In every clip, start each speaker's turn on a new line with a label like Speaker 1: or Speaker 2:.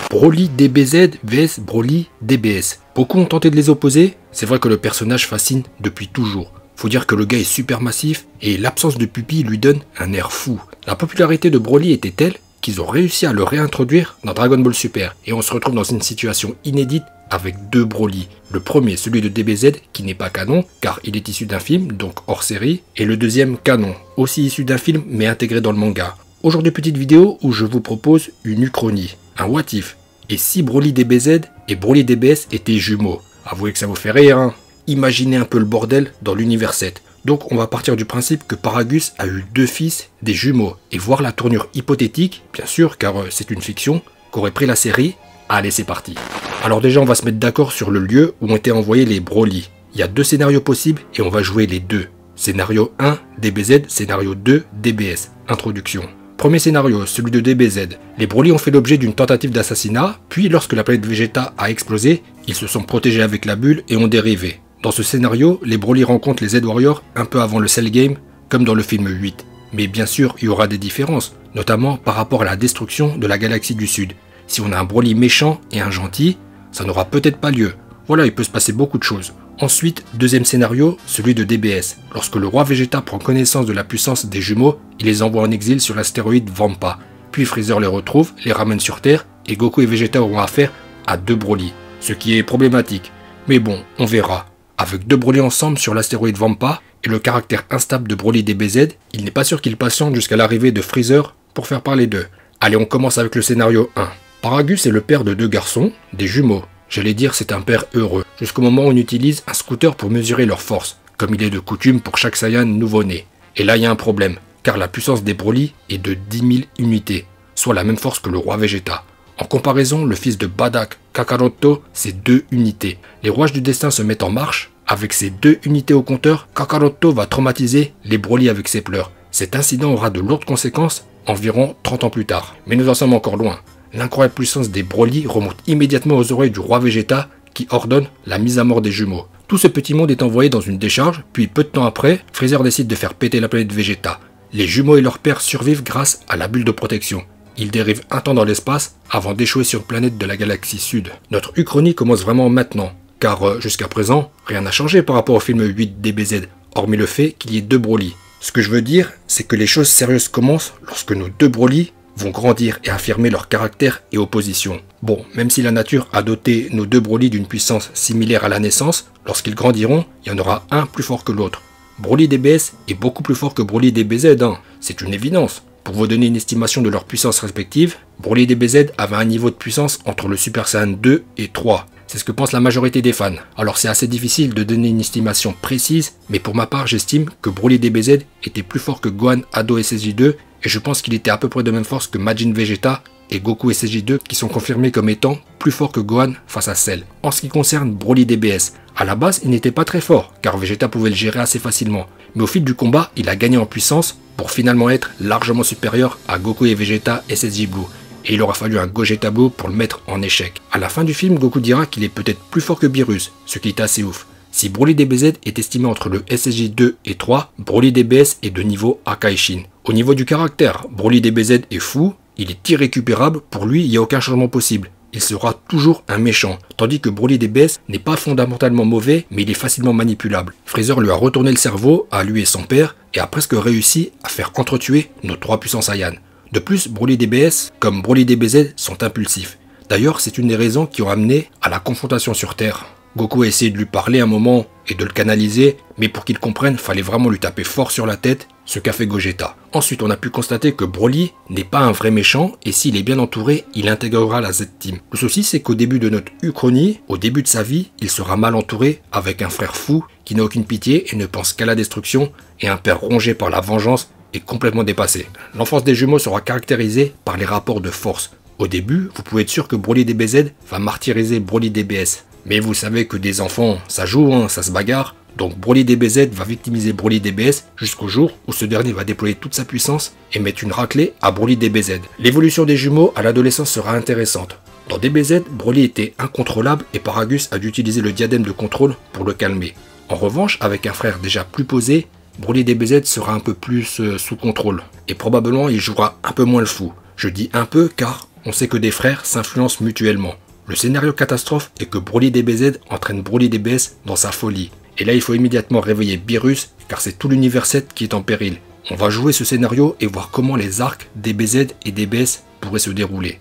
Speaker 1: Broly DBZ vs Broly DBS. Beaucoup ont tenté de les opposer, c'est vrai que le personnage fascine depuis toujours. Faut dire que le gars est super massif et l'absence de pupille lui donne un air fou. La popularité de Broly était telle qu'ils ont réussi à le réintroduire dans Dragon Ball Super et on se retrouve dans une situation inédite avec deux Broly. Le premier, celui de DBZ, qui n'est pas canon car il est issu d'un film, donc hors série, et le deuxième canon, aussi issu d'un film mais intégré dans le manga. Aujourd'hui, petite vidéo où je vous propose une uchronie, un what if. Et si Broly DBZ et Broly DBS étaient jumeaux? Avouez que ça vous fait rire, hein? Imaginez un peu le bordel dans l'univers 7. Donc on va partir du principe que Paragus a eu deux fils, des jumeaux, et voir la tournure hypothétique, bien sûr car c'est une fiction, qu'aurait pris la série. Allez, c'est parti. Alors déjà on va se mettre d'accord sur le lieu où ont été envoyés les Broly. Il y a deux scénarios possibles et on va jouer les deux. Scénario 1, DBZ, scénario 2, DBS. Introduction. Premier scénario, celui de DBZ. Les Broly ont fait l'objet d'une tentative d'assassinat, puis lorsque la planète Vegeta a explosé, ils se sont protégés avec la bulle et ont dérivé. Dans ce scénario, les Broly rencontrent les Z-Warriors un peu avant le Cell Game, comme dans le film 8. Mais bien sûr, il y aura des différences, notamment par rapport à la destruction de la galaxie du Sud. Si on a un Broly méchant et un gentil, ça n'aura peut-être pas lieu. Voilà, il peut se passer beaucoup de choses. Ensuite, deuxième scénario, celui de DBS. Lorsque le roi Vegeta prend connaissance de la puissance des jumeaux, il les envoie en exil sur l'astéroïde Vampa. Puis Freezer les retrouve, les ramène sur Terre, et Goku et Vegeta auront affaire à deux Broly. Ce qui est problématique. Mais bon, on verra. Avec deux Broly ensemble sur l'astéroïde Vampa, et le caractère instable de Broly DBZ, il n'est pas sûr qu'il patiente jusqu'à l'arrivée de Freezer pour faire parler d'eux. Allez, on commence avec le scénario 1. Paragus est le père de deux garçons, des jumeaux. J'allais dire c'est un père heureux, jusqu'au moment où on utilise un scooter pour mesurer leur force, comme il est de coutume pour chaque Saiyan nouveau-né. Et là il y a un problème, car la puissance des Broly est de 10 000 unités, soit la même force que le roi Vegeta. En comparaison, le fils de Bardock, Kakaroto, c'est 2 unités. Les rouages du destin se mettent en marche, avec ces 2 unités au compteur, Kakaroto va traumatiser les Broly avec ses pleurs. Cet incident aura de lourdes conséquences environ 30 ans plus tard. Mais nous en sommes encore loin. L'incroyable puissance des Broly remonte immédiatement aux oreilles du roi Vegeta qui ordonne la mise à mort des jumeaux. Tout ce petit monde est envoyé dans une décharge, puis peu de temps après, Freezer décide de faire péter la planète Vegeta. Les jumeaux et leur père survivent grâce à la bulle de protection. Ils dérivent un temps dans l'espace avant d'échouer sur une planète de la galaxie Sud. Notre uchronie commence vraiment maintenant, car jusqu'à présent, rien n'a changé par rapport au film 8 DBZ, hormis le fait qu'il y ait deux Broly. Ce que je veux dire, c'est que les choses sérieuses commencent lorsque nos deux Broly vont grandir et affirmer leur caractère et opposition. Bon, même si la nature a doté nos deux Broly d'une puissance similaire à la naissance, lorsqu'ils grandiront, il y en aura un plus fort que l'autre. Broly DBS est beaucoup plus fort que Broly DBZ, hein. C'est une évidence. Pour vous donner une estimation de leur puissance respective, Broly DBZ avait un niveau de puissance entre le Super Saiyan 2 et 3. C'est ce que pense la majorité des fans. Alors c'est assez difficile de donner une estimation précise, mais pour ma part j'estime que Broly DBZ était plus fort que Gohan, Ado et SSJ2, et je pense qu'il était à peu près de même force que Majin Vegeta et Goku SSJ2 qui sont confirmés comme étant plus forts que Gohan face à Cell. En ce qui concerne Broly DBS, à la base il n'était pas très fort car Vegeta pouvait le gérer assez facilement, mais au fil du combat il a gagné en puissance pour finalement être largement supérieur à Goku et Vegeta SSJ Blue. Et il aura fallu un Gogeta Blue pour le mettre en échec. À la fin du film, Goku dira qu'il est peut-être plus fort que Beerus, ce qui est assez ouf. Si Broly DBZ est estimé entre le SSJ 2 et 3, Broly DBS est de niveau Akaishin. Au niveau du caractère, Broly DBZ est fou, il est irrécupérable, pour lui il n'y a aucun changement possible. Il sera toujours un méchant, tandis que Broly DBS n'est pas fondamentalement mauvais, mais il est facilement manipulable. Freezer lui a retourné le cerveau, à lui et son père, et a presque réussi à faire entretuer nos 3 puissants Saiyans. De plus, Broly DBS, comme Broly DBZ, sont impulsifs. D'ailleurs, c'est une des raisons qui ont amené à la confrontation sur Terre. Goku a essayé de lui parler un moment et de le canaliser, mais pour qu'il comprenne, fallait vraiment lui taper fort sur la tête, ce qu'a fait Gogeta. Ensuite, on a pu constater que Broly n'est pas un vrai méchant, et s'il est bien entouré, il intégrera la Z-Team. Le souci, c'est qu'au début de notre uchronie, au début de sa vie, il sera mal entouré, avec un frère fou, qui n'a aucune pitié et ne pense qu'à la destruction, et un père rongé par la vengeance, est complètement dépassé. L'enfance des jumeaux sera caractérisée par les rapports de force. Au début, vous pouvez être sûr que Broly DBZ va martyriser Broly DBS. Mais vous savez que des enfants, ça joue, hein, ça se bagarre. Donc Broly DBZ va victimiser Broly DBS jusqu'au jour où ce dernier va déployer toute sa puissance et mettre une raclée à Broly DBZ. L'évolution des jumeaux à l'adolescence sera intéressante. Dans DBZ, Broly était incontrôlable et Paragus a dû utiliser le diadème de contrôle pour le calmer. En revanche, avec un frère déjà plus posé, Broly DBZ sera un peu plus sous contrôle. Et probablement il jouera un peu moins le fou. Je dis un peu car on sait que des frères s'influencent mutuellement. Le scénario catastrophe est que Broly DBZ entraîne Broly DBS dans sa folie. Et là il faut immédiatement réveiller Beerus car c'est tout l'univers 7 qui est en péril. On va jouer ce scénario et voir comment les arcs DBZ et DBS pourraient se dérouler.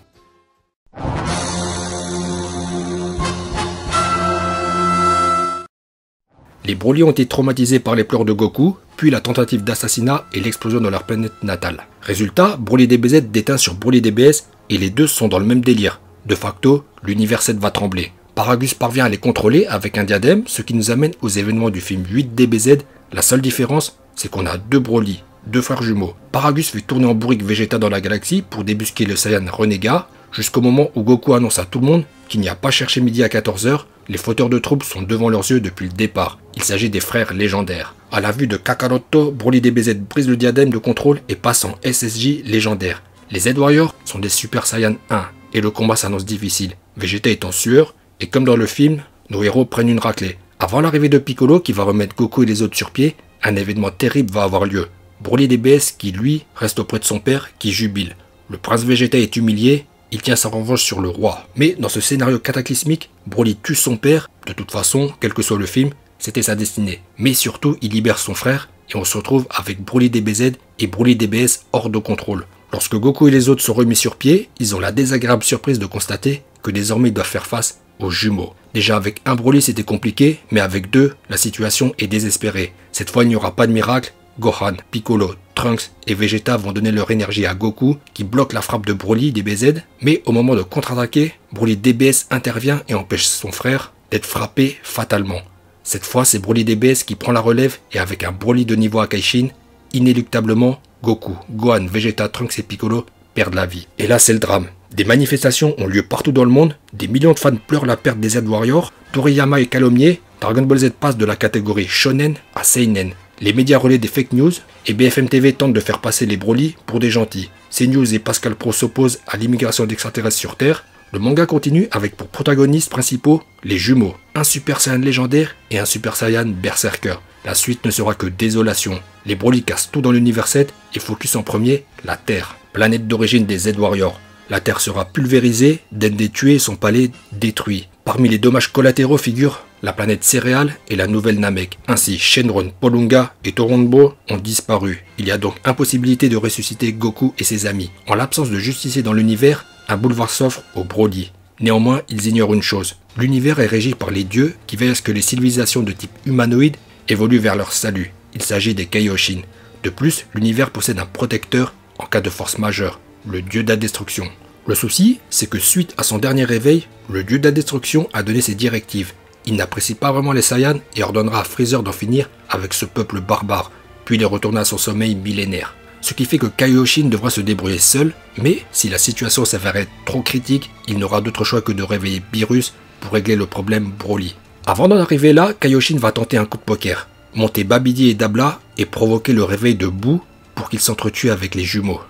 Speaker 1: Les Broly ont été traumatisés par les pleurs de Goku, puis la tentative d'assassinat et l'explosion de leur planète natale. Résultat, Broly DBZ déteint sur Broly DBS et les deux sont dans le même délire. De facto, l'univers 7 va trembler. Paragus parvient à les contrôler avec un diadème, ce qui nous amène aux événements du film 8 DBZ. La seule différence, c'est qu'on a deux Broly, deux frères jumeaux. Paragus fait tourner en bourrique Vegeta dans la galaxie pour débusquer le Saiyan renégat, jusqu'au moment où Goku annonce à tout le monde qu'il n'y a pas cherché midi à 14 h. Les fauteurs de troubles sont devant leurs yeux depuis le départ. Il s'agit des frères légendaires. À la vue de Kakaroto, Broly DBZ brise le diadème de contrôle et passe en SSJ légendaire. Les Z-Warriors sont des Super Saiyan 1 et le combat s'annonce difficile. Vegeta est en sueur et comme dans le film, nos héros prennent une raclée. Avant l'arrivée de Piccolo qui va remettre Goku et les autres sur pied, un événement terrible va avoir lieu. Broly DBS qui lui reste auprès de son père qui jubile. Le prince Vegeta est humilié. Il tient sa revanche sur le roi. Mais dans ce scénario cataclysmique, Broly tue son père. De toute façon, quel que soit le film, c'était sa destinée. Mais surtout, il libère son frère et on se retrouve avec Broly DBZ et Broly DBS hors de contrôle. Lorsque Goku et les autres sont remis sur pied, ils ont la désagréable surprise de constater que désormais ils doivent faire face aux jumeaux. Déjà avec un Broly c'était compliqué, mais avec deux, la situation est désespérée. Cette fois il n'y aura pas de miracle. Gohan, Piccolo, Trunks et Vegeta vont donner leur énergie à Goku qui bloque la frappe de Broly DBZ, mais au moment de contre-attaquer, Broly DBS intervient et empêche son frère d'être frappé fatalement. Cette fois c'est Broly DBS qui prend la relève et avec un Broly de niveau Akaishin, inéluctablement Goku, Gohan, Vegeta, Trunks et Piccolo perdent la vie. Et là c'est le drame. Des manifestations ont lieu partout dans le monde, des millions de fans pleurent la perte des Z-Warriors, Toriyama est calomnié, Dragon Ball Z passe de la catégorie Shonen à Seinen. Les médias relaient des fake news et BFM TV tente de faire passer les Broly pour des gentils. CNews et Pascal Pro s'opposent à l'immigration d'extraterrestres sur Terre. Le manga continue avec pour protagonistes principaux les jumeaux, un Super Saiyan légendaire et un Super Saiyan Berserker. La suite ne sera que désolation. Les Broly cassent tout dans l'univers 7 et focus en premier la Terre, planète d'origine des Z-Warriors. La Terre sera pulvérisée, Dende tué et son palais détruit. Parmi les dommages collatéraux figurent la planète Céréale et la nouvelle Namek. Ainsi, Shenron, Polunga et Toronbo ont disparu. Il y a donc impossibilité de ressusciter Goku et ses amis. En l'absence de justicier dans l'univers, un boulevard s'offre aux Broly. Néanmoins, ils ignorent une chose. L'univers est régi par les dieux qui veillent à ce que les civilisations de type humanoïde évoluent vers leur salut. Il s'agit des Kaioshin. De plus, l'univers possède un protecteur en cas de force majeure, le dieu de la destruction. Le souci, c'est que suite à son dernier réveil, le dieu de la destruction a donné ses directives. Il n'apprécie pas vraiment les Saiyans et ordonnera à Freezer d'en finir avec ce peuple barbare, puis de retourner à son sommeil millénaire. Ce qui fait que Kaioshin devra se débrouiller seul, mais si la situation s'avérait trop critique, il n'aura d'autre choix que de réveiller Beerus pour régler le problème Broly. Avant d'en arriver là, Kaioshin va tenter un coup de poker, monter Babidi et Dabla et provoquer le réveil de Boo pour qu'ils s'entretuent avec les jumeaux.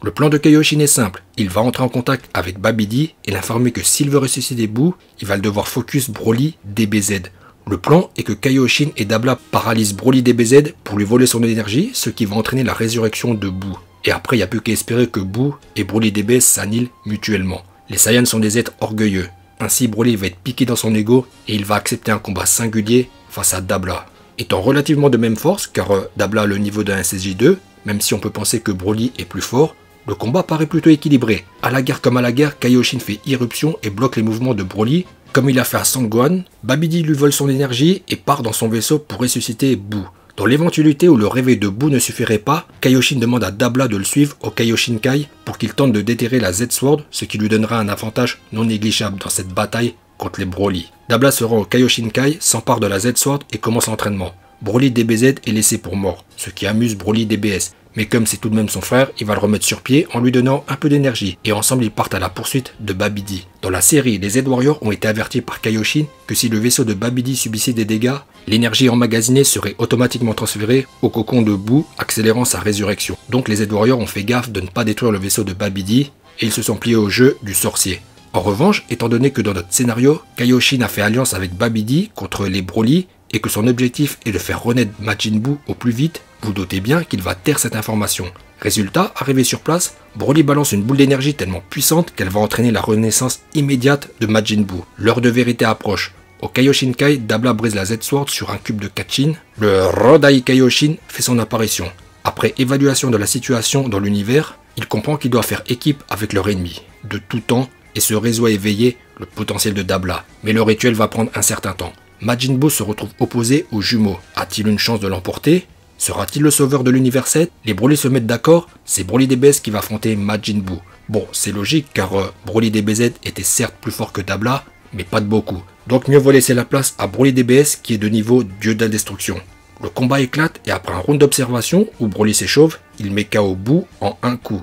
Speaker 1: Le plan de Kaioshin est simple, il va entrer en contact avec Babidi et l'informer que s'il veut ressusciter Boo, il va le devoir focus Broly DBZ. Le plan est que Kaioshin et Dabla paralysent Broly DBZ pour lui voler son énergie, ce qui va entraîner la résurrection de Boo. Et après il n'y a plus qu'à espérer que Boo et Broly DBZ s'annihilent mutuellement. Les Saiyans sont des êtres orgueilleux, ainsi Broly va être piqué dans son ego et il va accepter un combat singulier face à Dabla. Étant relativement de même force, car Dabla a le niveau d'un SSJ2, même si on peut penser que Broly est plus fort, le combat paraît plutôt équilibré. À la guerre comme à la guerre, Kaioshin fait irruption et bloque les mouvements de Broly, comme il a fait à Sangohan. Babidi lui vole son énergie et part dans son vaisseau pour ressusciter Boo. Dans l'éventualité où le réveil de Boo ne suffirait pas, Kaioshin demande à Dabla de le suivre au Kaioshinkai pour qu'il tente de déterrer la Z-Sword, ce qui lui donnera un avantage non négligeable dans cette bataille contre les Broly. Dabla se rend au Kaioshinkai, s'empare de la Z-Sword et commence l'entraînement. Broly DBZ est laissé pour mort, ce qui amuse Broly DBS. Mais comme c'est tout de même son frère, il va le remettre sur pied en lui donnant un peu d'énergie, et ensemble ils partent à la poursuite de Babidi. Dans la série, les Z-Warriors ont été avertis par Kaioshin que si le vaisseau de Babidi subissait des dégâts, l'énergie emmagasinée serait automatiquement transférée au cocon de Boo, accélérant sa résurrection. Donc les Z-Warriors ont fait gaffe de ne pas détruire le vaisseau de Babidi, et ils se sont pliés au jeu du sorcier. En revanche, étant donné que dans notre scénario, Kaioshin a fait alliance avec Babidi contre les Broly et que son objectif est de faire renaître Majin Buu au plus vite, vous doutez bien qu'il va taire cette information. Résultat, arrivé sur place, Broly balance une boule d'énergie tellement puissante qu'elle va entraîner la renaissance immédiate de Majin Buu. L'heure de vérité approche. Au Kaioshinkai, Dabla brise la Z-Sword sur un cube de Kachin. Le Rodai Kaioshin fait son apparition. Après évaluation de la situation dans l'univers, il comprend qu'il doit faire équipe avec leur ennemi, de tout temps, et se résout à éveiller le potentiel de Dabla. Mais le rituel va prendre un certain temps. Majin Buu se retrouve opposé aux jumeaux. A-t-il une chance de l'emporter? Sera-t-il le sauveur de l'univers 7? Les Broly se mettent d'accord, c'est Broly DBZ qui va affronter Majin Buu. Bon, c'est logique car Broly DBZ était certes plus fort que Dabla, mais pas de beaucoup. Donc mieux vaut laisser la place à Broly DBS qui est de niveau dieu de la destruction. Le combat éclate et après un round d'observation où Broly s'échauffe, il met KO Buu en un coup.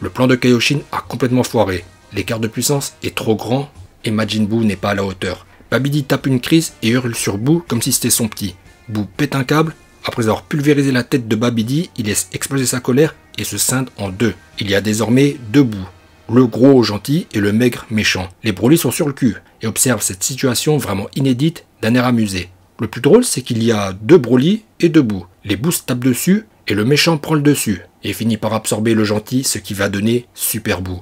Speaker 1: Le plan de Kaioshin a complètement foiré. L'écart de puissance est trop grand et Majin Buu n'est pas à la hauteur. Babidi tape une crise et hurle sur Buu comme si c'était son petit. Buu pète un câble. Après avoir pulvérisé la tête de Babidi, il laisse exploser sa colère et se scinde en deux. Il y a désormais deux Buu. Le gros gentil et le maigre méchant. Les Broly sont sur le cul et observent cette situation vraiment inédite d'un air amusé. Le plus drôle, c'est qu'il y a deux Broly et deux Buu. Les Buu se tapent dessus et le méchant prend le dessus et finit par absorber le gentil, ce qui va donner Super Buu.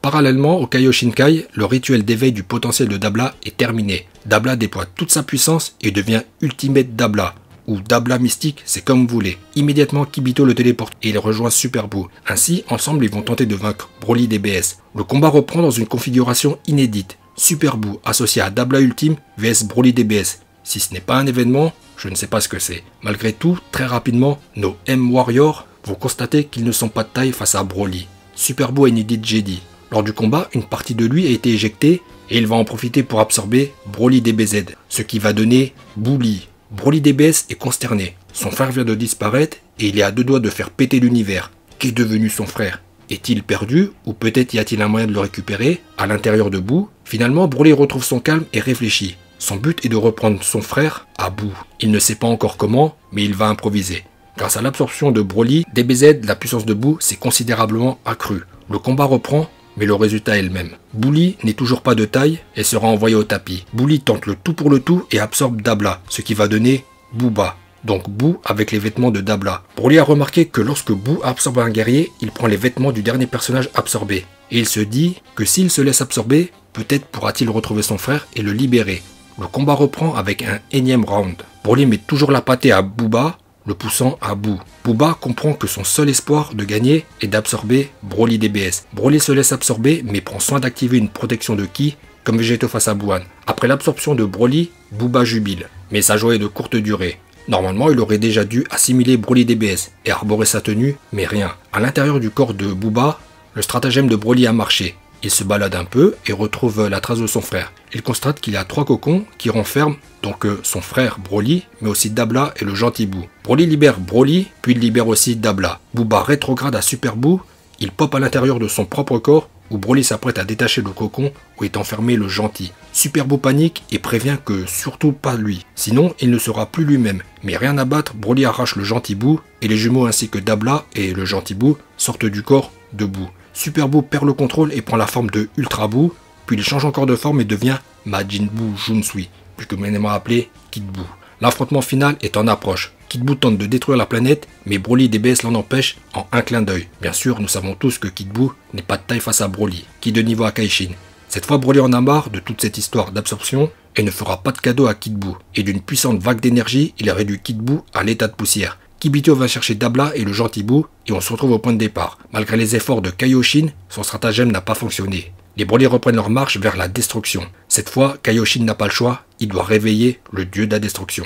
Speaker 1: Parallèlement au Kaioshinkai, le rituel d'éveil du potentiel de Dabla est terminé. Dabla déploie toute sa puissance et devient Ultimate Dabla, ou Dabla mystique, c'est comme vous voulez. Immédiatement, Kibito le téléporte et il rejoint Super Buu. Ainsi, ensemble, ils vont tenter de vaincre Broly DBS. Le combat reprend dans une configuration inédite. Super Buu associé à Dabla Ultime vs Broly DBS. Si ce n'est pas un événement, je ne sais pas ce que c'est. Malgré tout, très rapidement, nos M-Warriors vont constater qu'ils ne sont pas de taille face à Broly. Super Buu a une idée de Jedi. Lors du combat, une partie de lui a été éjectée et il va en profiter pour absorber Broly DBZ, ce qui va donner Bully. Broly DBS est consterné. Son frère vient de disparaître et il est à deux doigts de faire péter l'univers. Qu'est devenu son frère? Est-il perdu ou peut-être y a-t-il un moyen de le récupérer à l'intérieur de Buu? Finalement, Broly retrouve son calme et réfléchit. Son but est de reprendre son frère à Buu. Il ne sait pas encore comment, mais il va improviser. Grâce à l'absorption de Broly, DBZ, la puissance de Buu s'est considérablement accrue. Le combat reprend, mais le résultat est le même. Bully n'est toujours pas de taille et sera envoyé au tapis. Bully tente le tout pour le tout et absorbe Dabla, ce qui va donner Booba. Donc Buu avec les vêtements de Dabla. Broly a remarqué que lorsque Buu absorbe un guerrier, il prend les vêtements du dernier personnage absorbé. Et il se dit que s'il se laisse absorber, peut-être pourra-t-il retrouver son frère et le libérer. Le combat reprend avec un énième round. Broly met toujours la pâtée à Booba, le poussant à Buu. Booba comprend que son seul espoir de gagner est d'absorber Broly DBS. Broly se laisse absorber mais prend soin d'activer une protection de Ki comme Végéto face à Buan. Après l'absorption de Broly, Booba jubile, mais sa joie est de courte durée. Normalement, il aurait déjà dû assimiler Broly DBS et arborer sa tenue, mais rien. À l'intérieur du corps de Booba, le stratagème de Broly a marché. Il se balade un peu et retrouve la trace de son frère. Il constate qu'il y a 3 cocons qui renferment donc son frère Broly, mais aussi Dabla et le gentil Buu. Broly libère Broly, puis il libère aussi Dabla. Booba rétrograde à Super Buu, il pop à l'intérieur de son propre corps, où Broly s'apprête à détacher le cocon où est enfermé le gentil. Super Buu panique et prévient que surtout pas lui, sinon il ne sera plus lui-même. Mais rien à battre, Broly arrache le gentil Buu, et les jumeaux ainsi que Dabla et le gentil Buu sortent du corps de Buu. Super Buu perd le contrôle et prend la forme de Ultra Buu, puis il change encore de forme et devient Majin Buu Junsui, plus communément appelé Kid Buu. L'affrontement final est en approche. Kid Buu tente de détruire la planète, mais Broly DBS l'en empêche en un clin d'œil. Bien sûr, nous savons tous que Kid Buu n'est pas de taille face à Broly, qui est de niveau à Kaishin. Cette fois, Broly en a marre de toute cette histoire d'absorption et ne fera pas de cadeau à Kid Buu. Et d'une puissante vague d'énergie, il a réduit Kid Buu à l'état de poussière. Kibito va chercher Dabla et le gentil Buu et on se retrouve au point de départ. Malgré les efforts de Kaioshin, son stratagème n'a pas fonctionné. Les Broly reprennent leur marche vers la destruction. Cette fois, Kaioshin n'a pas le choix, il doit réveiller le dieu de la destruction.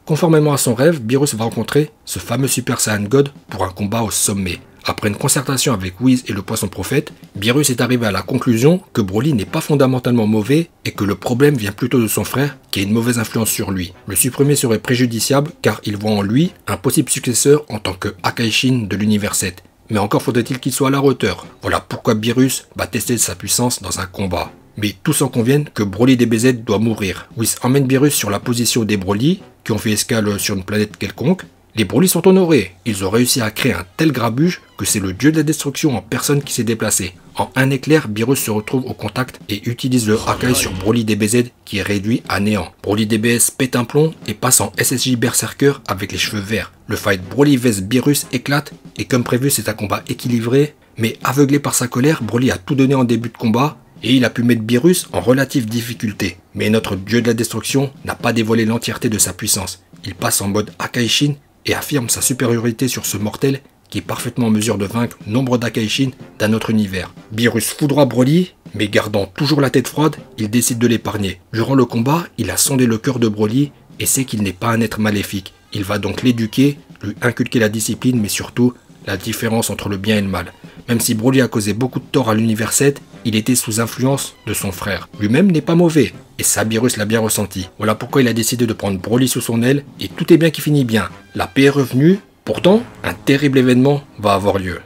Speaker 1: Conformément à son rêve, Beerus va rencontrer ce fameux Super Saiyan God pour un combat au sommet. Après une concertation avec Whis et le poisson prophète, Beerus est arrivé à la conclusion que Broly n'est pas fondamentalement mauvais et que le problème vient plutôt de son frère qui a une mauvaise influence sur lui. Le supprimer serait préjudiciable car il voit en lui un possible successeur en tant que Akaishin de l'univers 7. Mais encore faudrait-il qu'il soit à la hauteur. Voilà pourquoi Beerus va tester sa puissance dans un combat. Mais tous en conviennent que Broly DBZ doit mourir. Whis emmène Beerus sur la position des Broly, qui ont fait escale sur une planète quelconque. Les Broly sont honorés, ils ont réussi à créer un tel grabuge que c'est le dieu de la destruction en personne qui s'est déplacé. En un éclair, Beerus se retrouve au contact et utilise le Hakai sur Broly DBZ qui est réduit à néant. Broly DBS pète un plomb et passe en SSJ Berserker avec les cheveux verts. Le fight Broly vs Beerus éclate et comme prévu c'est un combat équilibré, mais aveuglé par sa colère, Broly a tout donné en début de combat et il a pu mettre Beerus en relative difficulté. Mais notre dieu de la destruction n'a pas dévoilé l'entièreté de sa puissance. Il passe en mode Akaishin et affirme sa supériorité sur ce mortel qui est parfaitement en mesure de vaincre nombre d'Akaishin d'un autre univers. Beerus foudroie Broly, mais gardant toujours la tête froide, il décide de l'épargner. Durant le combat, il a sondé le cœur de Broly et sait qu'il n'est pas un être maléfique. Il va donc l'éduquer, lui inculquer la discipline, mais surtout la différence entre le bien et le mal. Même si Broly a causé beaucoup de tort à l'univers 7, il était sous influence de son frère. Lui-même n'est pas mauvais, et ça Beerus l'a bien ressenti. Voilà pourquoi il a décidé de prendre Broly sous son aile, et tout est bien qui finit bien. La paix est revenue, pourtant, un terrible événement va avoir lieu.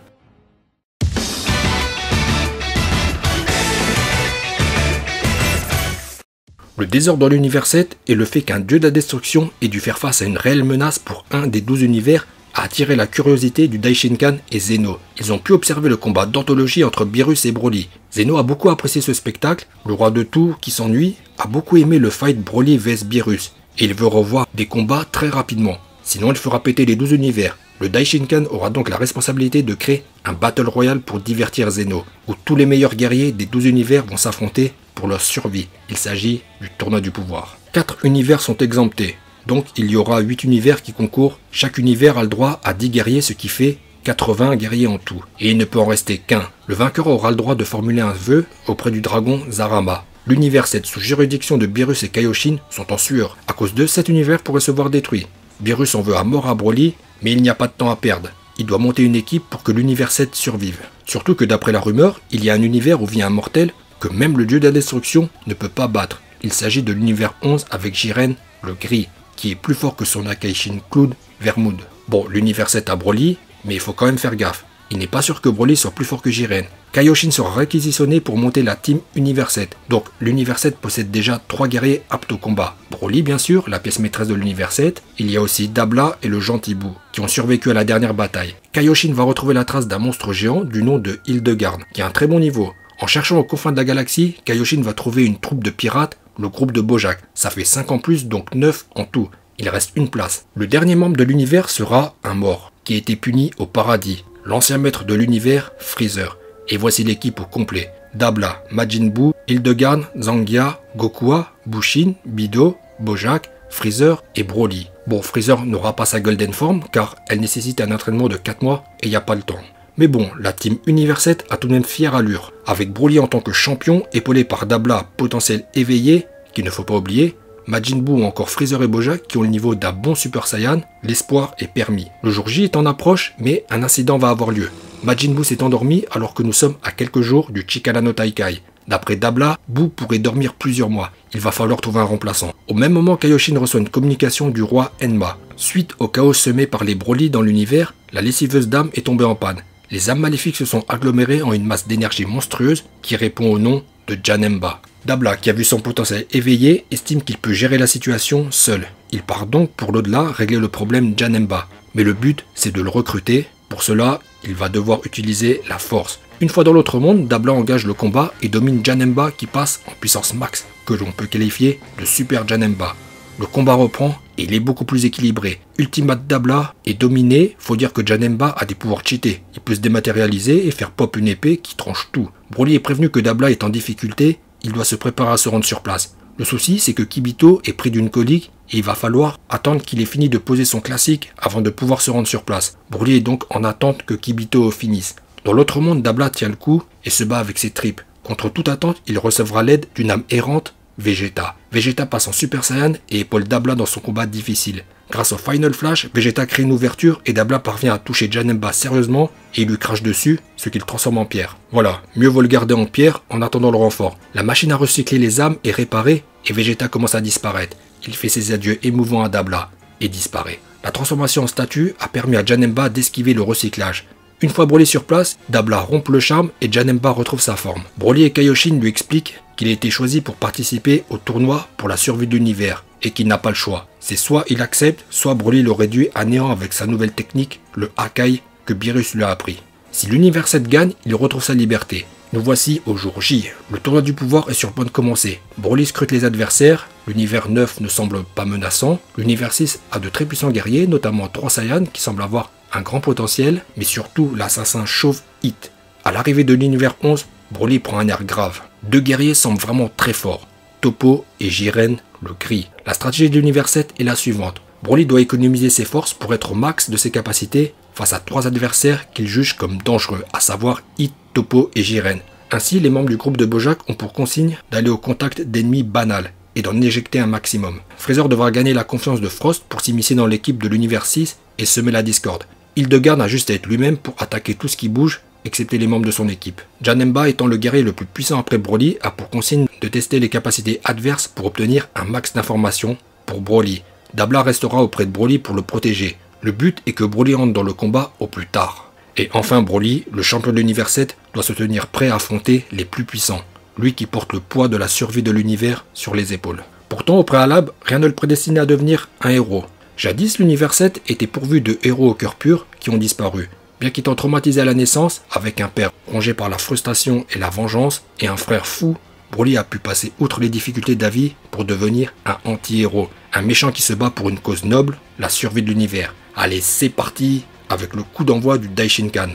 Speaker 1: Le désordre dans l'univers 7 et le fait qu'un dieu de la destruction ait dû faire face à une réelle menace pour un des 12 univers a attiré la curiosité du Daishinkan et Zeno. Ils ont pu observer le combat d'anthologie entre Beerus et Broly. Zeno a beaucoup apprécié ce spectacle, le roi de tout qui s'ennuie a beaucoup aimé le fight Broly vs Beerus et il veut revoir des combats très rapidement. Sinon il fera péter les 12 univers. Le Daishinkan aura donc la responsabilité de créer un Battle Royale pour divertir Zeno, où tous les meilleurs guerriers des 12 univers vont s'affronter pour leur survie. Il s'agit du tournoi du pouvoir. 4 univers sont exemptés, donc il y aura 8 univers qui concourent. Chaque univers a le droit à 10 guerriers, ce qui fait 80 guerriers en tout. Et il ne peut en rester qu'un. Le vainqueur aura le droit de formuler un vœu auprès du dragon Zarama. L'univers 7 sous juridiction de Beerus et Kaioshin sont en sueur. À cause d'eux, cet univers pourrait se voir détruit. Beerus en veut à mort à Broly, mais il n'y a pas de temps à perdre. Il doit monter une équipe pour que l'univers 7 survive. Surtout que d'après la rumeur, il y a un univers où vit un mortel que même le dieu de la destruction ne peut pas battre. Il s'agit de l'univers 11 avec Jiren, le gris, qui est plus fort que son Akaishin Cloud, Vermoud. Bon, l'univers 7 a Broly, mais il faut quand même faire gaffe. Il n'est pas sûr que Broly soit plus fort que Jiren. Kaioshin sera réquisitionné pour monter la team Univers 7. Donc l'univers 7 possède déjà 3 guerriers aptes au combat. Broly bien sûr, la pièce maîtresse de l'univers 7. Il y a aussi Dabla et le gentil Boo, qui ont survécu à la dernière bataille. Kaioshin va retrouver la trace d'un monstre géant du nom de Hildegard, qui a un très bon niveau. En cherchant aux confins de la galaxie, Kaioshin va trouver une troupe de pirates, le groupe de Bojack. Ça fait 5 en plus, donc 9 en tout. Il reste une place. Le dernier membre de l'univers sera un mort, qui a été puni au paradis. L'ancien maître de l'univers, Freezer. Et voici l'équipe au complet. Dabla, Majin Buu, Hildegard, Zangia, Gokua, Bushin, Bido, Bojack, Freezer et Broly. Bon, Freezer n'aura pas sa Golden Form car elle nécessite un entraînement de 4 mois et il n'y a pas le temps. Mais bon, la team Univers 7 a tout de même fière allure. Avec Broly en tant que champion, épaulé par Dabla, potentiel éveillé, qu'il ne faut pas oublier, Majin Buu ou encore Freezer et Bojack qui ont le niveau d'un bon Super Saiyan, l'espoir est permis. Le jour J est en approche, mais un incident va avoir lieu. Majin Buu s'est endormi alors que nous sommes à quelques jours du Chikara no Taikai. D'après Dabla, Buu pourrait dormir plusieurs mois. Il va falloir trouver un remplaçant. Au même moment, Kaioshin reçoit une communication du roi Enma. Suite au chaos semé par les Broly dans l'univers, la lessiveuse d'âme est tombée en panne. Les âmes maléfiques se sont agglomérées en une masse d'énergie monstrueuse qui répond au nom de Janemba. Dabla, qui a vu son potentiel éveillé, estime qu'il peut gérer la situation seul. Il part donc pour l'au-delà régler le problème Janemba. Mais le but, c'est de le recruter. Pour cela, il va devoir utiliser la force. Une fois dans l'autre monde, Dabla engage le combat et domine Janemba qui passe en puissance max, que l'on peut qualifier de Super Janemba. Le combat reprend et il est beaucoup plus équilibré. Ultimate Dabla est dominé, faut dire que Janemba a des pouvoirs cheatés. Il peut se dématérialiser et faire pop une épée qui tranche tout. Broly est prévenu que Dabla est en difficulté, il doit se préparer à se rendre sur place. Le souci, c'est que Kibito est pris d'une colique et il va falloir attendre qu'il ait fini de poser son classique avant de pouvoir se rendre sur place. Broly est donc en attente que Kibito finisse. Dans l'autre monde, Dabla tient le coup et se bat avec ses tripes. Contre toute attente, il recevra l'aide d'une âme errante, Vegeta. Vegeta passe en Super Saiyan et épaule Dabla dans son combat difficile. Grâce au Final Flash, Vegeta crée une ouverture et Dabla parvient à toucher Janemba sérieusement et il lui crache dessus, ce qui le transforme en pierre. Voilà, mieux vaut le garder en pierre en attendant le renfort. La machine à recycler les âmes est réparée et Vegeta commence à disparaître. Il fait ses adieux émouvants à Dabla et disparaît. La transformation en statue a permis à Janemba d'esquiver le recyclage. Une fois Broly sur place, Dabla rompt le charme et Janemba retrouve sa forme. Broly et Kaioshin lui expliquent qu'il a été choisi pour participer au tournoi pour la survie de l'univers et qu'il n'a pas le choix. C'est soit il accepte, soit Broly le réduit à néant avec sa nouvelle technique, le Hakai, que Beerus lui a appris. Si l'univers 7 gagne, il retrouve sa liberté. Nous voici au jour J. Le tournoi du pouvoir est sur le point de commencer. Broly scrute les adversaires, l'univers 9 ne semble pas menaçant, l'univers 6 a de très puissants guerriers, notamment 3 Saiyans qui semblent avoir un grand potentiel, mais surtout l'assassin chauve Hit. À l'arrivée de l'univers 11, Broly prend un air grave. 2 guerriers semblent vraiment très forts, Toppo et Jiren le Gris. La stratégie de l'univers 7 est la suivante. Broly doit économiser ses forces pour être au max de ses capacités face à 3 adversaires qu'il juge comme dangereux, à savoir Hit, Toppo et Jiren. Ainsi, les membres du groupe de Bojack ont pour consigne d'aller au contact d'ennemis banals et d'en éjecter un maximum. Freezer devra gagner la confiance de Frost pour s'immiscer dans l'équipe de l'univers 6 et semer la discorde. Hildegard a juste à être lui-même pour attaquer tout ce qui bouge, excepté les membres de son équipe. Janemba, étant le guerrier le plus puissant après Broly, a pour consigne de tester les capacités adverses pour obtenir un max d'informations pour Broly. Dabla restera auprès de Broly pour le protéger. Le but est que Broly entre dans le combat au plus tard. Et enfin Broly, le champion de l'univers 7, doit se tenir prêt à affronter les plus puissants. Lui qui porte le poids de la survie de l'univers sur les épaules. Pourtant au préalable, rien ne le prédestinait à devenir un héros. Jadis, l'univers 7 était pourvu de héros au cœur pur qui ont disparu. Bien qu'étant traumatisé à la naissance, avec un père rongé par la frustration et la vengeance, et un frère fou, Broly a pu passer outre les difficultés de la vie pour devenir un anti-héros. Un méchant qui se bat pour une cause noble, la survie de l'univers. Allez, c'est parti avec le coup d'envoi du Daishinkan.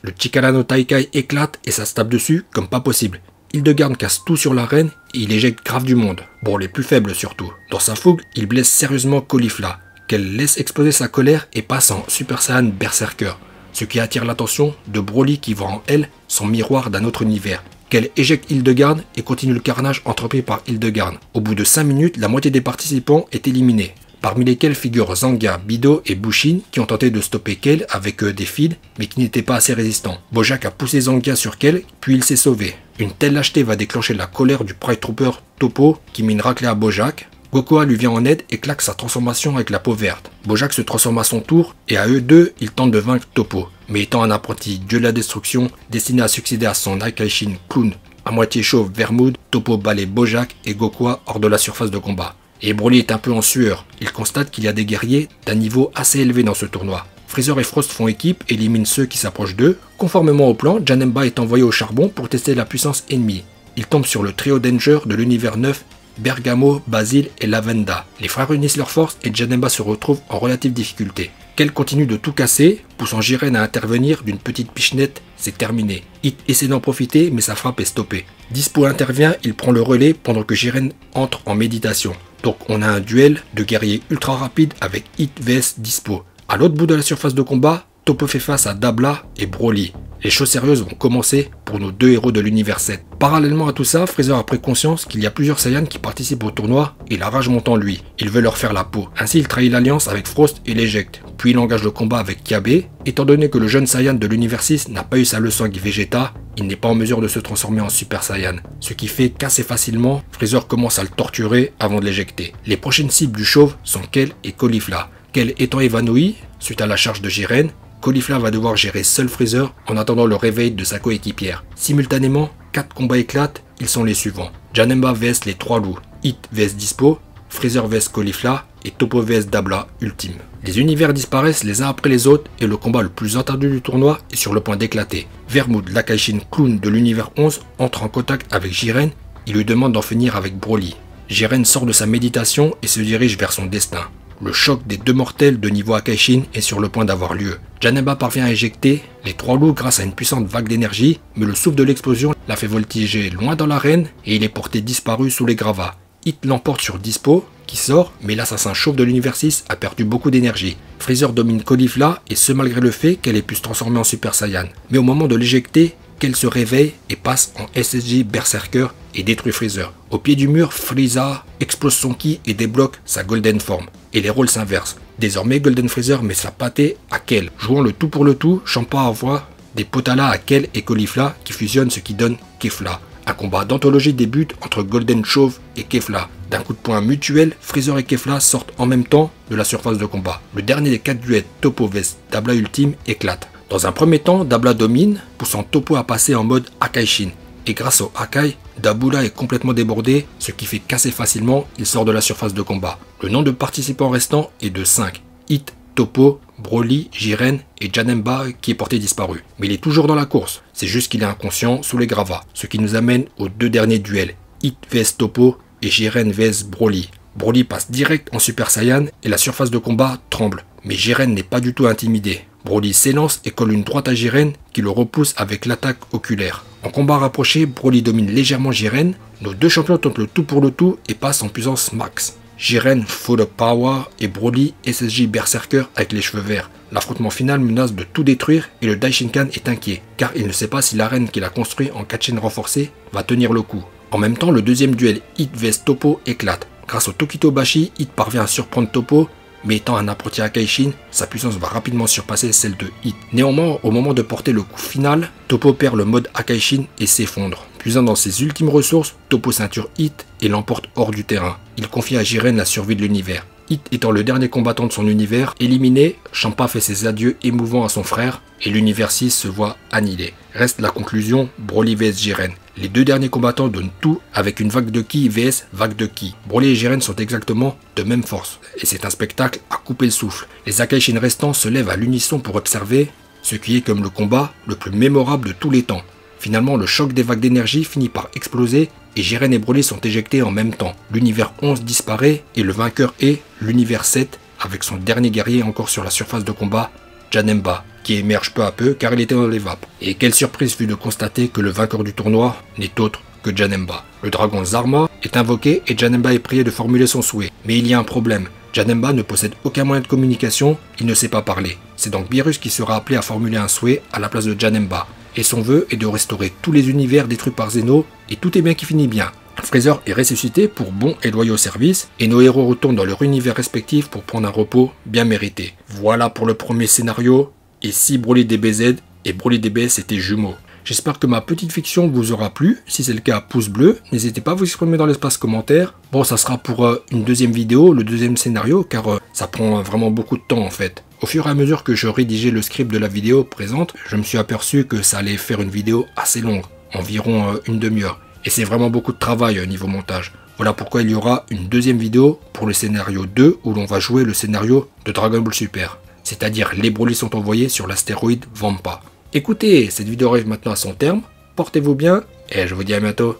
Speaker 1: Le Chikara no Taikai éclate et ça se tape dessus comme pas possible. Hildegard casse tout sur l'arène et il éjecte grave du monde. Bon, les plus faibles surtout. Dans sa fougue, il blesse sérieusement Caulifla, qu'elle laisse exploser sa colère et passe en Super Saiyan Berserker. Ce qui attire l'attention de Broly qui voit en elle son miroir d'un autre univers. Qu'elle éjecte Hildegard et continue le carnage entrepris par Hildegard. Au bout de 5 minutes, la moitié des participants est éliminée. Parmi lesquels figurent Zanga, Bido et Bushin qui ont tenté de stopper Kel avec des fils mais qui n'étaient pas assez résistants. Bojack a poussé Zanga sur Kel puis il s'est sauvé. Une telle lâcheté va déclencher la colère du Pride Trooper Toppo qui met une raclée à Bojack. Goku lui vient en aide et claque sa transformation avec la peau verte. Bojack se transforme à son tour et à eux deux, ils tentent de vaincre Toppo. Mais étant un apprenti dieu de la destruction, destiné à succéder à son Akaishin clown à moitié chauve Vermoud, Toppo balaye Bojack et Goku hors de la surface de combat. Et Broly est un peu en sueur. Il constate qu'il y a des guerriers d'un niveau assez élevé dans ce tournoi. Freezer et Frost font équipe et éliminent ceux qui s'approchent d'eux. Conformément au plan, Janemba est envoyé au charbon pour tester la puissance ennemie. Il tombe sur le trio Danger de l'univers 9, Bergamo, Basil et Lavenda. Les frères unissent leurs forces et Janemba se retrouve en relative difficulté. Kel continue de tout casser, poussant Jiren à intervenir d'une petite pichenette, c'est terminé. Hit essaie d'en profiter mais sa frappe est stoppée. Dispo intervient, il prend le relais pendant que Jiren entre en méditation. Donc on a un duel de guerriers ultra rapide avec Hit vs Dispo. À l'autre bout de la surface de combat, Toppo fait face à Dabla et Broly. Les choses sérieuses vont commencer pour nos deux héros de l'univers 7. Parallèlement à tout ça, Freezer a pris conscience qu'il y a plusieurs Saiyans qui participent au tournoi et la rage monte en lui. Il veut leur faire la peau. Ainsi, il trahit l'alliance avec Frost et l'éjecte. Puis il engage le combat avec Kiabe. Étant donné que le jeune Saiyan de l'univers 6 n'a pas eu sa leçon avec Vegeta, il n'est pas en mesure de se transformer en Super Saiyan. Ce qui fait qu'assez facilement, Freezer commence à le torturer avant de l'éjecter. Les prochaines cibles du chauve sont Kel et Caulifla. Kel étant évanoui suite à la charge de Jiren, Caulifla va devoir gérer seul Freezer en attendant le réveil de sa coéquipière. Simultanément, 4 combats éclatent, ils sont les suivants. Janemba vs les 3 loups, Hit vs Dispo, Freezer vs Caulifla et Toppo vs Dabla ultime. Les univers disparaissent les uns après les autres et le combat le plus attendu du tournoi est sur le point d'éclater. Vermoud, l'Akaishin clown de l'univers 11, entre en contact avec Jiren et lui demande d'en finir avec Broly. Jiren sort de sa méditation et se dirige vers son destin. Le choc des deux mortels de niveau Akaishin est sur le point d'avoir lieu. Janemba parvient à éjecter les 3 loups grâce à une puissante vague d'énergie, mais le souffle de l'explosion l'a fait voltiger loin dans l'arène et il est porté disparu sous les gravats. Hit l'emporte sur Dispo, qui sort, mais l'assassin chauve de l'univers 6 a perdu beaucoup d'énergie. Freezer domine Caulifla, et ce malgré le fait qu'elle ait pu se transformer en Super Saiyan. Mais au moment de l'éjecter, qu'elle se réveille et passe en SSJ Berserker et détruit Freezer. Au pied du mur, Frieza explose son ki et débloque sa Golden Form. Et les rôles s'inversent. Désormais, Golden Freezer met sa pâtée à Kel. Jouant le tout pour le tout, Champa envoie des Potala à Kel et Caulifla qui fusionnent ce qui donne Kefla. Un combat d'anthologie débute entre Golden Chauve et Kefla. D'un coup de poing mutuel, Freezer et Kefla sortent en même temps de la surface de combat. Le dernier des 4 duels Toppo vs Dabla Ultime éclate. Dans un premier temps, Dabla domine, poussant Toppo à passer en mode Akaishin. Et grâce au Akai, Dabula est complètement débordé, ce qui fait qu'assez facilement, il sort de la surface de combat. Le nombre de participants restants est de 5. Hit, Toppo, Broly, Jiren et Janemba qui est porté disparu. Mais il est toujours dans la course, c'est juste qu'il est inconscient sous les gravats. Ce qui nous amène aux 2 derniers duels, Hit vs Toppo et Jiren vs Broly. Broly passe direct en Super Saiyan et la surface de combat tremble. Mais Jiren n'est pas du tout intimidé. Broly s'élance et colle une droite à Jiren qui le repousse avec l'attaque oculaire. En combat rapproché, Broly domine légèrement Jiren. Nos 2 champions tentent le tout pour le tout et passent en puissance max. Jiren full of power et Broly SSJ Berserker avec les cheveux verts. L'affrontement final menace de tout détruire et le Daishinkan est inquiet, car il ne sait pas si l'arène qu'il a construit en 4 chaînes renforcées va tenir le coup. En même temps, le deuxième duel Hit vs Toppo éclate. Grâce au Tokito-Bashi, Hit parvient à surprendre Toppo, mais étant un apprenti Akaishin, sa puissance va rapidement surpasser celle de Hit. Néanmoins, au moment de porter le coup final, Toppo perd le mode Akaishin et s'effondre. Puisant dans ses ultimes ressources, Toppo ceinture Hit et l'emporte hors du terrain. Il confie à Jiren la survie de l'univers. Hit étant le dernier combattant de son univers, éliminé, Champa fait ses adieux émouvants à son frère et l'univers 6 se voit annihilé. Reste la conclusion, Broly vs Jiren. Les 2 derniers combattants donnent tout avec une vague de ki vs vague de ki. Broly et Jiren sont exactement de même force et c'est un spectacle à couper le souffle. Les Akaishin restants se lèvent à l'unisson pour observer ce qui est comme le combat le plus mémorable de tous les temps. Finalement, le choc des vagues d'énergie finit par exploser et Jiren et Broly sont éjectés en même temps. L'univers 11 disparaît et le vainqueur est l'univers 7 avec son dernier guerrier encore sur la surface de combat, Janemba, qui émerge peu à peu car il était dans les vapes. Et quelle surprise fut de constater que le vainqueur du tournoi n'est autre que Janemba. Le dragon Zarma est invoqué et Janemba est prié de formuler son souhait. Mais il y a un problème. Janemba ne possède aucun moyen de communication, il ne sait pas parler. C'est donc Beerus qui sera appelé à formuler un souhait à la place de Janemba. Et son vœu est de restaurer tous les univers détruits par Zeno, et tout est bien qui finit bien. Freezer est ressuscité pour bon et loyaux services, et nos héros retournent dans leur univers respectif pour prendre un repos bien mérité. Voilà pour le premier scénario, et si Broly DBZ et Broly DBS étaient jumeaux. J'espère que ma petite fiction vous aura plu. Si c'est le cas, pouce bleu. N'hésitez pas à vous exprimer dans l'espace commentaire. Bon, ça sera pour une deuxième vidéo, le deuxième scénario, car ça prend vraiment beaucoup de temps en fait. Au fur et à mesure que je rédigeais le script de la vidéo présente, je me suis aperçu que ça allait faire une vidéo assez longue, environ une demi-heure. Et c'est vraiment beaucoup de travail niveau montage. Voilà pourquoi il y aura une deuxième vidéo pour le scénario 2 où l'on va jouer le scénario de Dragon Ball Super. C'est-à-dire les Broly sont envoyés sur l'astéroïde Vampa. Écoutez, cette vidéo arrive maintenant à son terme. Portez-vous bien et je vous dis à bientôt.